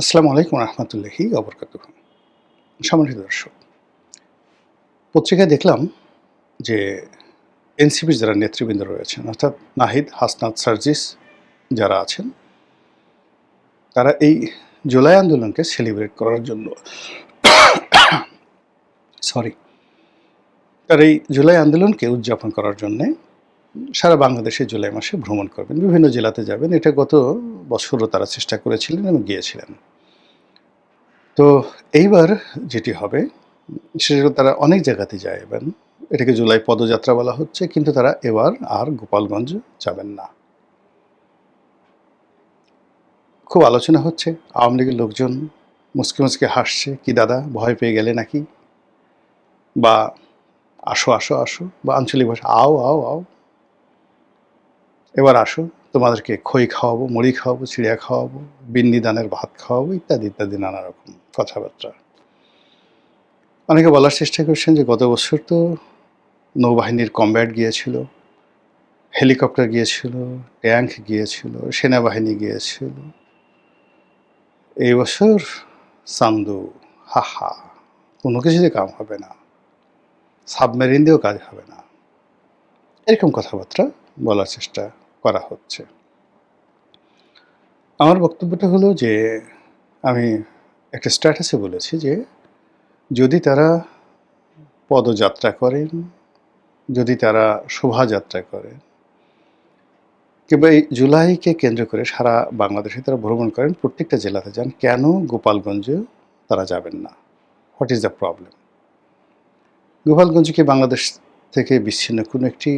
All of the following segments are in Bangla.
আসসালামু আলাইকুম রহমতুল্লাহি ওবরকাতুহ। সম্মানিত দর্শক, পত্রিকায় দেখলাম যে এনসিপির যারা নেতৃবৃন্দ রয়েছেন, অর্থাৎ নাহিদ, হাসনাত, সার্জিস যারা আছেন, তারা এই জুলাই আন্দোলনকে সেলিব্রেট করার জন্য সরি তারা এই জুলাই আন্দোলনকে উদযাপন করার জন্যে সারা বাংলাদেশে জুলাই মাসে ভ্রমণ করবেন, বিভিন্ন জেলাতে যাবেন। এটা গত বছরও তারা চেষ্টা করেছিলেন এবং গিয়েছিলেন। তো এইবার যেটি হবে সেটা তারা অনেক জায়গাতে যাবেন। এটাকে জুলাই পদযাত্রা বলা হচ্ছে, কিন্তু তারা এবার আর গোপালগঞ্জ যাবেন না। খুব আলোচনা হচ্ছে, আওয়ামী লীগের লোকজন মুচকে মুচকে হাসছে, কি দাদা ভয় পেয়ে গেলে নাকি, বা আসো আসো আসো, বা আঞ্চলিক ভাষা আও আও আও, এবার আসো, তোমাদেরকে খই খাওয়াবো, মুড়ি খাওয়াবো, চিড়িয়া খাওয়াবো, বিন্নি দানের ভাত খাওয়াবো, ইত্যাদি ইত্যাদি নানা রকম কথাবার্তা। অনেকে বলার চেষ্টা করছেন যে গত বছর তো নৌবাহিনীর কমব্যাট গিয়েছিল, হেলিকপ্টার গিয়েছিল, ট্যাঙ্ক গিয়েছিল, সেনাবাহিনী গিয়েছিল। এই বছর সান্দু, হাহা, কোনো কিছুতে কাম হবে না, সাবমেরিন দিয়েও কাজ হবে না, এরকম কথাবার্তা বলার চেষ্টা করা হচ্ছে। আমার বক্তব্যটা হলো যে আমি একটা স্ট্যাটাসে বলেছি যে যদি তারা পদযাত্রা করেন, যদি তারা শোভাযাত্রা করেন, কিংবা এই জুলাইকে কেন্দ্র করে সারা বাংলাদেশে তারা ভ্রমণ করেন, প্রত্যেকটা জেলাতে যান, কেন গোপালগঞ্জে তারা যাবেন না? What is the problem? Gopalganj কি বাংলাদেশ থেকে বিচ্ছিন্ন কোনো একটি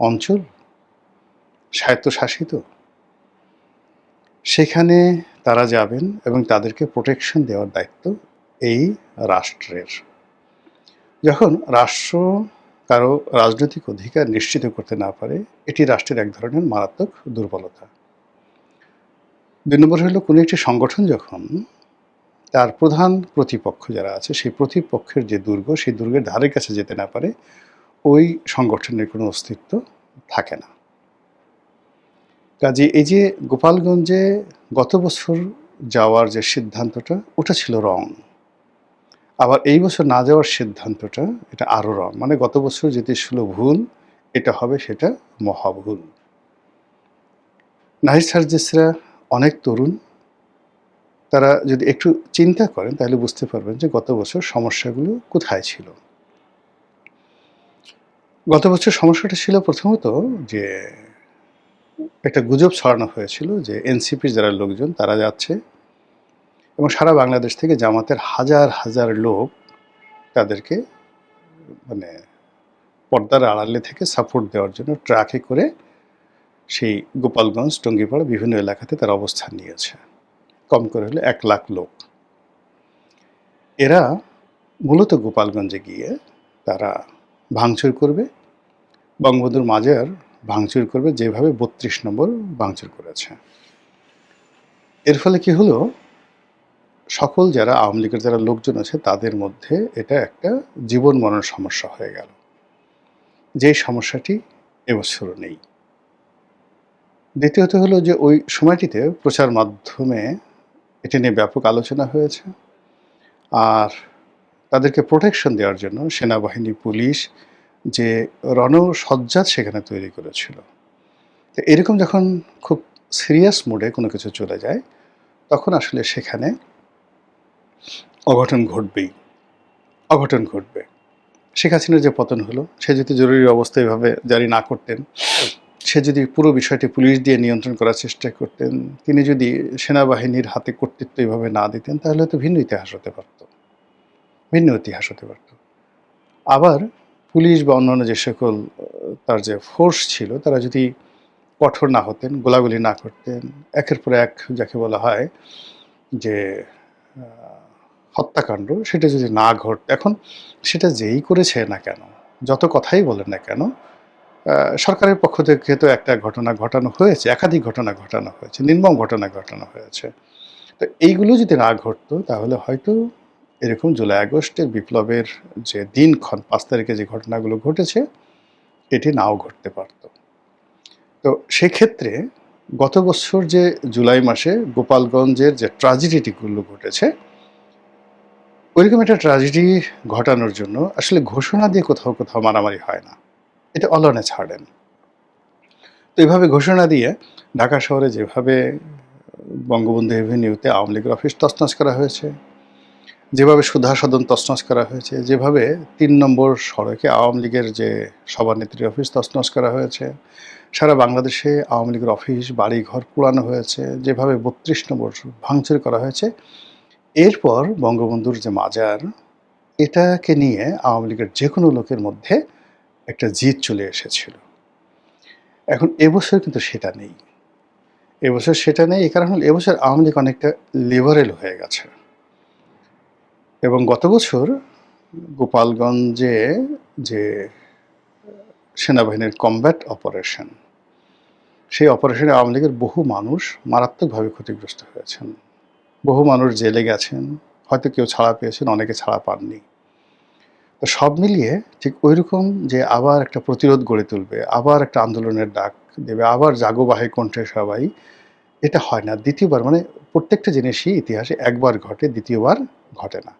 অঞ্চল, স্বায়ত্তশাসিত? সেখানে তারা যাবেন এবং তাদেরকে প্রোটেকশন দেওয়ার দায়িত্ব এই রাষ্ট্রের। যখন রাষ্ট্র কারো রাজনৈতিক অধিকার নিশ্চিত করতে না পারে, এটি রাষ্ট্রের এক ধরনের মারাত্মক দুর্বলতা। ২ নম্বর হলো, কোনো একটি সংগঠন যখন তার প্রধান প্রতিপক্ষ যারা আছে, সেই প্রতিপক্ষের যে দুর্গ, সেই দুর্গের ধারে কাছে যেতে না পারে, ওই সংগঠনের কোনো অস্তিত্ব থাকে না। কাজে এই যে গোপালগঞ্জে গত বছর যাওয়ার যে সিদ্ধান্তটা, ওটা ছিল রং। আবার এই বছর না যাওয়ার সিদ্ধান্তটা, এটা আরও রং। মানে গত বছর যেটি ছিল ভুল, এটা হবে সেটা মহাভুল। নাহিদ সার্জিসরা অনেক তরুণ, তারা যদি একটু চিন্তা করেন তাহলে বুঝতে পারবেন যে গত বছর সমস্যাগুলো কোথায় ছিল। গত বছর সমস্যাটা ছিল প্রথমত যে একটা গুজব ছড়ানো হয়েছিল যে এনসিপির যারা লোকজন তারা যাচ্ছে এবং সারা বাংলাদেশ থেকে জামাতের হাজার হাজার লোক তাদেরকে মানে পর্দার আড়ালে থেকে সাপোর্ট দেওয়ার জন্য ট্রাকে করে সেই গোপালগঞ্জ, টঙ্গীপাড়া বিভিন্ন এলাকাতে তারা অবস্থান নিয়েছে। কম করে হলে 1 লাখ লোক। এরা মূলত গোপালগঞ্জে গিয়ে তারা ভাঙচুর করবে, বঙ্গবন্ধুর মাজার ভাঙচুর করবে, যেভাবে ৩২ নম্বর ভাঙচুর করেছে। এর ফলে কি হলো, সকল যারা আওয়ামী লীগের যারা লোকজন আছে তাদের মধ্যে এটা একটা জীবন মরণ সমস্যা হয়ে গেল, যেই সমস্যাটি এবছরও নেই। দ্বিতীয়ত হলো যে ওই সময়টিতে প্রচার মাধ্যমে এটি নিয়ে ব্যাপক আলোচনা হয়েছে, আর তাদেরকে প্রোটেকশন দেওয়ার জন্য সেনাবাহিনী, পুলিশ যে রণসজ্জা সেখানে তৈরি করেছিল। তো এরকম যখন খুব সিরিয়াস মোডে কোনো কিছু চলে যায়, তখন আসলে সেখানে অঘটন ঘটবেই, অঘটন ঘটবে। শেখ হাসিনার যে পতন হলো, সে যদি জরুরি অবস্থা এভাবে জারি না করতেন, সে যদি পুরো বিষয়টি পুলিশ দিয়ে নিয়ন্ত্রণ করার চেষ্টা করতেন, তিনি যদি সেনাবাহিনীর হাতে কর্তৃত্ব এভাবে না দিতেন, তাহলে হয়তো ভিন্ন ইতিহাস হতে পারত, ভিন্ন ইতিহাস হতে পারত। আবার পুলিশ বা অন্যান্য যে সকল তার যে ফোর্স ছিল, তারা যদি কঠোর না হতেন, গোলাগুলি না করতেন, একের পর এক যাকে বলা হয় যে হত্যাকাণ্ড, সেটা যদি না ঘটত, এখন সেটা যেই করেছে না কেন, যত কথাই বলেন না কেন, সরকারের পক্ষ থেকে তো একটা ঘটনা ঘটানো হয়েছে, একাধিক ঘটনা ঘটানো হয়েছে, নির্মম ঘটনা ঘটানো হয়েছে। তো এইগুলো যদি না ঘটতো, তাহলে হয়তো এরকম জুলাই আগস্টের বিপ্লবের যে দিনক্ষণ ৫ তারিখে যে ঘটনাগুলো ঘটেছে, এটি নাও ঘটতে পারত। তো সেক্ষেত্রে গত বছর যে জুলাই মাসে গোপালগঞ্জের যে ট্র্যাজেডিগুলো ঘটেছে, ওইরকম একটা ট্র্যাজেডি ঘটানোর জন্য আসলে ঘোষণা দিয়ে কোথাও কোথাও মারামারি হয় না, এটা অলনে ছাড়েন। তো এইভাবে ঘোষণা দিয়ে ঢাকা শহরে যেভাবে বঙ্গবন্ধু এভিনিউতে আওয়ামী লীগের অফিস তছনছ করা হয়েছে, যেভাবে সুধা সদন তছনছ করা হয়েছে, যেভাবে ৩ নম্বর সড়কে আওয়ামী লীগের যে সভানেত্রীর অফিস তছনছ করা হয়েছে, সারা বাংলাদেশে আওয়ামী লীগের অফিস বাড়িঘর পোড়ানো হয়েছে, যেভাবে ৩২ নম্বর ভাঙচুর করা হয়েছে, এরপর বঙ্গবন্ধুর যে মাজার, এটাকে নিয়ে আওয়ামী লীগের যে কোনো লোকের মধ্যে একটা জিদ চলে এসেছিল। এখন এবছর কিন্তু সেটা নেই। এবছর সেটা নেই, এই কারণ হলো এবছর আওয়ামী লীগ অনেকটা লিবারেল হয়ে গেছে। এবং গত বছর গোপালগঞ্জে যে সেনাবাহিনীর কমব্যাট অপারেশন, সেই অপারেশনে আওয়ামী লীগের বহু মানুষ মারাত্মকভাবে ক্ষতিগ্রস্ত হয়েছেন। বহু মানুষ জেলে গেছেন, হয়তো কেউ ছাড়া পেয়েছেন, অনেকে ছাড়া পাননি। তো সব মিলিয়ে ঠিক ওইরকম যে আবার একটা প্রতিরোধ গড়ে তুলবে, আবার একটা আন্দোলনের ডাক দেবে, আবার জাগো বাহে কণ্ঠে সবাই, এটা হয় না। দ্বিতীয়বার, মানে প্রত্যেকটা জিনিসই ইতিহাসে একবার ঘটে, দ্বিতীয়বার ঘটে না।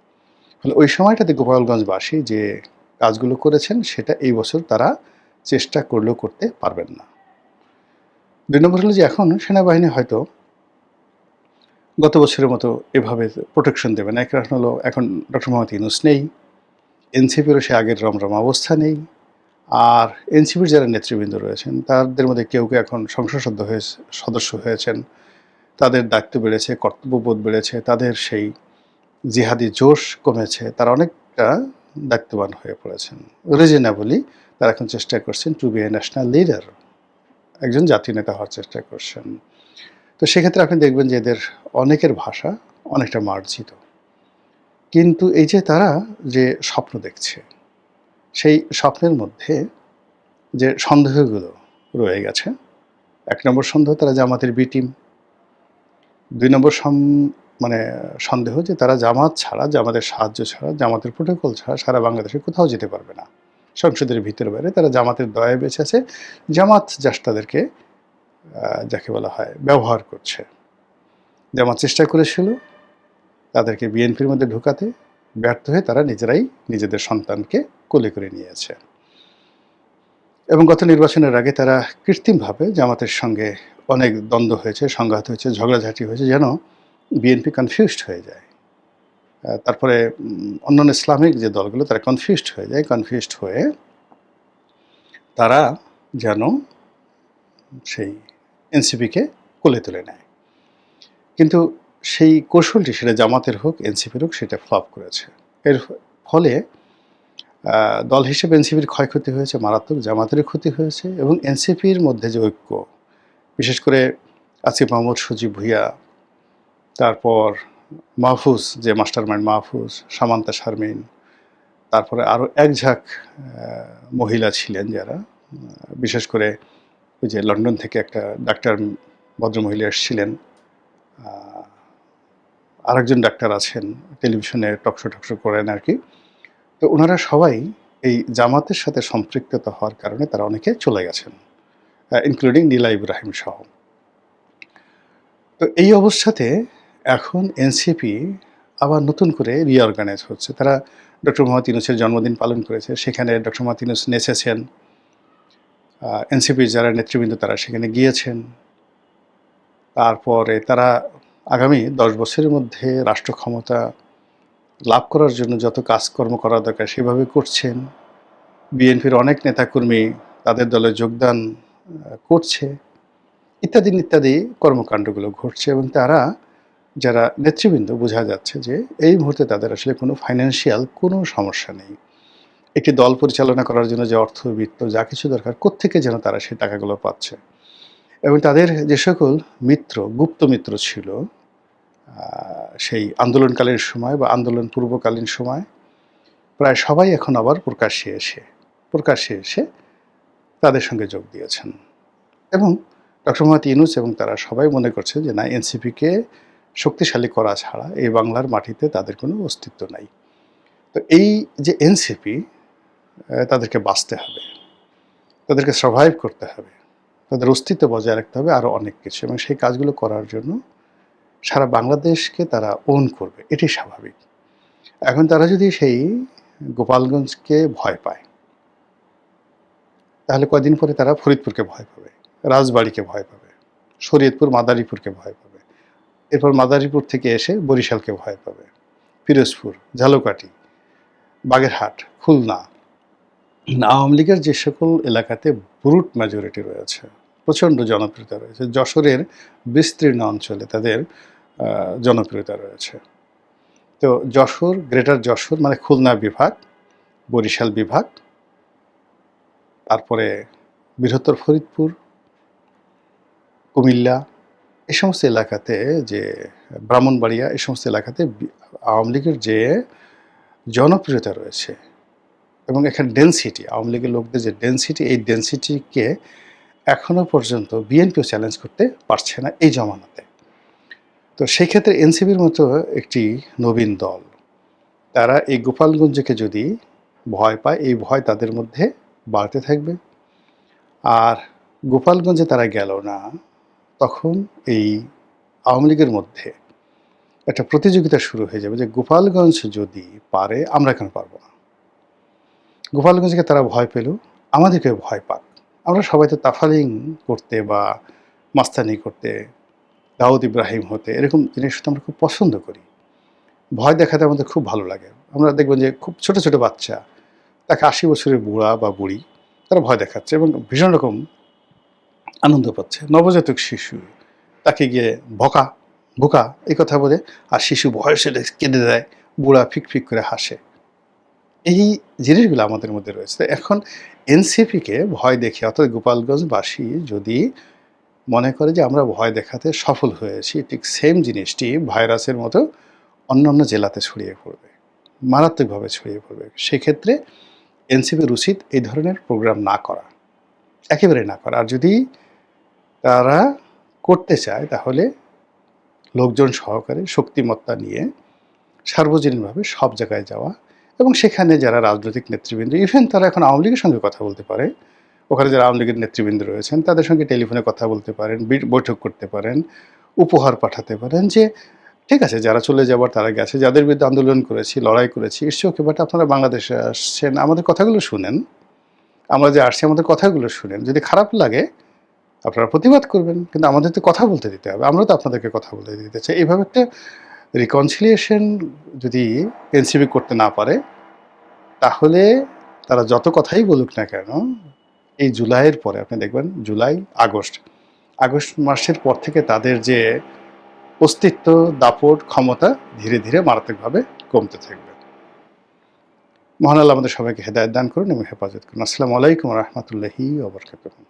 ফলে ওই সময়টাতে গোপালগঞ্জবাসী যে কাজগুলো করেছেন সেটা এই বছর তারা চেষ্টা করলেও করতে পারবেন না। ২ নম্বর হলো যে এখন সেনাবাহিনী হয়তো গত বছরের মতো এভাবে প্রোটেকশন দেবে না। এক কারণ হলো এখন ডক্টর মোহাম্মদ ইউনূস নেই, এনসিপিরও সে আগের রমরমা অবস্থা নেই। আর এনসিপির যারা নেতৃবৃন্দ রয়েছেন তাদের মধ্যে কেউ কেউ এখন সংসদ সদস্য হয়েছেন, তাদের দায়িত্ব বেড়েছে, কর্তব্যবোধ বেড়েছে, তাদের সেই জিহাদি জোশ কমেছে, তারা অনেকটা দায়িত্ববান হয়ে পড়েছেন। রিজনেবলি তারা এখন চেষ্টা করছেন two B a national leader, একজন জাতীয় নেতা হওয়ার চেষ্টা করছেন। তো সেক্ষেত্রে আপনি দেখবেন যে এদের অনেকের ভাষা অনেকটা মার্জিত। কিন্তু এই যে তারা যে স্বপ্ন দেখছে, সেই স্বপ্নের মধ্যে যে সন্দেহগুলো রয়ে গেছে, ১ নম্বর সন্দেহ তারা জামাতের বি টিম, ২ নম্বর মানে সন্দেহ যে তারা জামাত ছাড়া, জামাতের সাহায্য ছাড়া, জামাতের প্রোটোকল ছাড়া সারা বাংলাদেশে কোথাও যেতে পারবে না। সংসদের ভিতরে বাইরে তারা জামাতের দয়ায় বেঁচে আছে। জামাত জাস্ট তাদেরকে যাকে বলা হয় ব্যবহার করছে। জামাত চেষ্টা করেছিল তাদেরকে বিএনপির মধ্যে ঢুকাতে, ব্যর্থ হয়ে তারা নিজেরাই নিজেদের সন্তানকে কোলে করে নিয়েছে। এবং গত নির্বাচনের আগে তারা কৃত্রিমভাবে জামাতের সঙ্গে অনেক দ্বন্দ্ব হয়েছে, সংঘাত হয়েছে, ঝগড়াঝাঁটি হয়েছে, যেন বিএনপি কনফিউজড হয়ে যায়। তারপরে অন্যান্য ইসলামিক যে দলগুলো তারা কনফিউজড হয়ে যায়, কনফিউজড হয়ে তারা যেন সেই এনসিপিকে কোলে তুলে নেয়। কিন্তু সেই কৌশলটি, সেটা জামাতের হোক এনসিপির হোক, সেটা ফ্লপ করেছে। এর ফলে দল হিসেবে এনসিপির ক্ষয়ক্ষতি হয়েছে মারাত্মক, জামাতেরও ক্ষতি হয়েছে। এবং এনসিপির মধ্যে যে ঐক্য, বিশেষ করে আসিফ মাহমুদ, সজীব ভুঁইয়া, তারপর মাহফুজ যে মাস্টার মাইন্ড মাহফুজ, সামান্তা শারমিন, তারপরে আরও এক ঝাঁক মহিলা ছিলেন যারা, বিশেষ করে ওই যে লন্ডন থেকে একটা ডাক্তার ভদ্রমহিলা এসেছিলেন, আরেকজন ডাক্তার আছেন টেলিভিশনে টকশো করেন আর কি। তো ওনারা সবাই এই জামাতের সাথে সম্পৃক্ততা হওয়ার কারণে তারা অনেকে চলে গেছেন, ইনক্লুডিং নীলা ইব্রাহিম সহ। তো এই অবস্থাতে এখন এনসিপি আবার নতুন করে রিঅর্গানাইজ হচ্ছে। তারা ডক্টর মোহাম্মদ ইউনূসের জন্মদিন পালন করেছে, সেখানে ডক্টর মোহাম্মদ ইউনূস নেচেছেন, এনসিপির যারা নেতৃবৃন্দ তারা সেখানে গিয়েছেন। তারপরে তারা আগামী ১০ বছরের মধ্যে রাষ্ট্র ক্ষমতা লাভ করার জন্য যত কাজকর্ম করা দরকার সেভাবে করছেন। বিএনপির অনেক নেতাকর্মী তাদের দলে যোগদান করছে, ইত্যাদি ইত্যাদি কর্মকাণ্ডগুলো ঘটছে। এবং তারা যারা নেতৃবৃন্দ, বোঝা যাচ্ছে যে এই মুহূর্তে তাদের আসলে কোনো ফাইন্যান্সিয়াল কোনো সমস্যা নেই। একটি দল পরিচালনা করার জন্য যে অর্থ, বিত্ত, যা কিছু দরকার, কোত্থেকে যেন তারা সেই টাকাগুলো পাচ্ছে। এবং তাদের যে সকল মিত্র, গুপ্ত মিত্র ছিল সেই আন্দোলনকালীন সময় বা আন্দোলন পূর্বকালীন সময়, প্রায় সবাই এখন আবার প্রকাশ্যে এসে তাদের সঙ্গে যোগ দিয়েছেন। এবং ডক্টর মোহাম্মদ ইউনূস এবং তারা সবাই মনে করছে যে না, এনসিপিকে শক্তিশালী করা ছাড়া এই বাংলার মাটিতে তাদের কোনো অস্তিত্ব নাই। তো এই যে এনসিপি, তাদেরকে বাঁচতে হবে, তাদেরকে সারভাইভ করতে হবে। তাদের অস্তিত্ব বজায় রাখতে হবে, আরও অনেক কিছু, এবং সেই কাজগুলো করার জন্য সারা বাংলাদেশকে তারা ওন করবে, এটি স্বাভাবিক। এখন তারা যদি সেই গোপালগঞ্জকে ভয় পায়, তাহলে কয়দিন পরে তারা ফরিদপুরকে ভয় পাবে, রাজবাড়িকে ভয় পাবে, শরীয়তপুর মাদারীপুরকে ভয় পাবে, এরপর মাদারীপুর থেকে এসে বরিশালকে ভয় পাবে, পিরোজপুর, ঝালকাঠি, বাগেরহাট, খুলনা। আওয়ামী লীগের যে সকল এলাকাতে ব্রুট মেজরিটি রয়েছে, প্রচণ্ড জনপ্রিয়তা রয়েছে, যশোরের বিস্তীর্ণ অঞ্চলে তাদের জনপ্রিয়তা রয়েছে। তো যশোর, গ্রেটার যশোর মানে খুলনা বিভাগ, বরিশাল বিভাগ, তারপরে বৃহত্তর ফরিদপুর, কুমিল্লা, এই সমস্ত এলাকাতে, যে ব্রাহ্মণবাড়িয়া, এই সমস্ত এলাকাতে আওয়ামী লীগের যে জনপ্রিয়তা রয়েছে এবং এখানে ডেনসিটি, আওয়ামী লীগের লোকদের যে ডেনসিটি, এই ডেনসিটিকে এখনও পর্যন্ত বিএনপিও চ্যালেঞ্জ করতে পারছে না এই জমানাতে। তো সেই ক্ষেত্রে এনসিপির মতো একটি নবীন দল, তারা এই গোপালগঞ্জকে যদি ভয় পায়, এই ভয় তাদের মধ্যে বাড়তে থাকবে। আর গোপালগঞ্জে তারা গেল না, তখন এই আওয়ামী লীগের মধ্যে একটা প্রতিযোগিতা শুরু হয়ে যাবে যে গোপালগঞ্জ যদি পারে, আমরা কেন পারবো না। গোপালগঞ্জকে তারা ভয় পেল, আমাদেরকে ভয় পাক। আমরা সবাই তো তাফালিং করতে বা মাস্তানি করতে, দাউদ ইব্রাহিম হতে, এরকম জিনিস আমরা খুব পছন্দ করি। ভয় দেখাতে আমাদের খুব ভালো লাগে। আমরা দেখবেন যে খুব ছোট ছোট বাচ্চা, তাকে 80 বছরের বুড়া বা বুড়ি, তারা ভয় দেখাচ্ছে এবং ভীষণ রকম আনন্দ পাচ্ছে। নবজাতক শিশু, তাকে গিয়ে ভকা বোকা এই কথা বলে, আর শিশু ভয়ে কেঁদে দেয়, বুড়া ফিক ফিক করে হাসে। এই জিনিসগুলো আমাদের মধ্যে রয়েছে। এখন এনসিপিকে ভয় দেখে, অর্থাৎ গোপালগঞ্জবাসী যদি মনে করে যে আমরা ভয় দেখাতে সফল হয়েছি, ঠিক সেম জিনিসটি ভাইরাসের মতো অন্যান্য জেলাতে ছড়িয়ে পড়বে, মারাত্মকভাবে ছড়িয়ে পড়বে। সেক্ষেত্রে এনসিপির উচিত এই ধরনের প্রোগ্রাম না করা, একেবারে না করা। আর যদি তারা করতে চায়, তাহলে লোকজন সহকারে শক্তিমত্তা নিয়ে সার্বজনীনভাবে সব জায়গায় যাওয়া, এবং সেখানে যারা রাজনৈতিক নেতৃবৃন্দ, ইভেন তারা এখন আওয়ামী লীগের সঙ্গে কথা বলতে পারে, ওখানে যারা আওয়ামী লীগের নেতৃবৃন্দ রয়েছেন তাদের সঙ্গে টেলিফোনে কথা বলতে পারেন, বৈঠক করতে পারেন, উপহার পাঠাতে পারেন, যে ঠিক আছে যারা চলে যাবার তারা গেছে, যাদের বিরুদ্ধে আন্দোলন করেছি, লড়াই করেছি, ইটস ওকে, বাট আপনারা বাংলাদেশে আসছেন, আমাদের কথাগুলো শুনেন, আমরা যে আসছি আমাদের কথাগুলো শুনেন, যদি খারাপ লাগে আপনারা প্রতিবাদ করবেন, কিন্তু আমাদের তো কথা বলতে দিতে হবে, আমরা তো আপনাদেরকে কথা বলতে দিতে চাই। এইভাবে একটা রিকনসিলিয়েশন যদি এনসিপি করতে না পারে, তাহলে তারা যত কথাই বলুক না কেন, এই জুলাইয়ের পরে আপনি দেখবেন, জুলাই, আগস্ট মাসের পর থেকে তাদের যে অস্তিত্ব, দাপট, ক্ষমতা ধীরে ধীরে মারাত্মকভাবে কমতে থাকবে। মহান আল্লাহ আমাদের সবাইকে হেদায়েত দান করুন এবং হেফাজত করুন। আসসালামু আলাইকুম ওয়া রাহমাতুল্লাহি ওয়া বারাকাতুহু।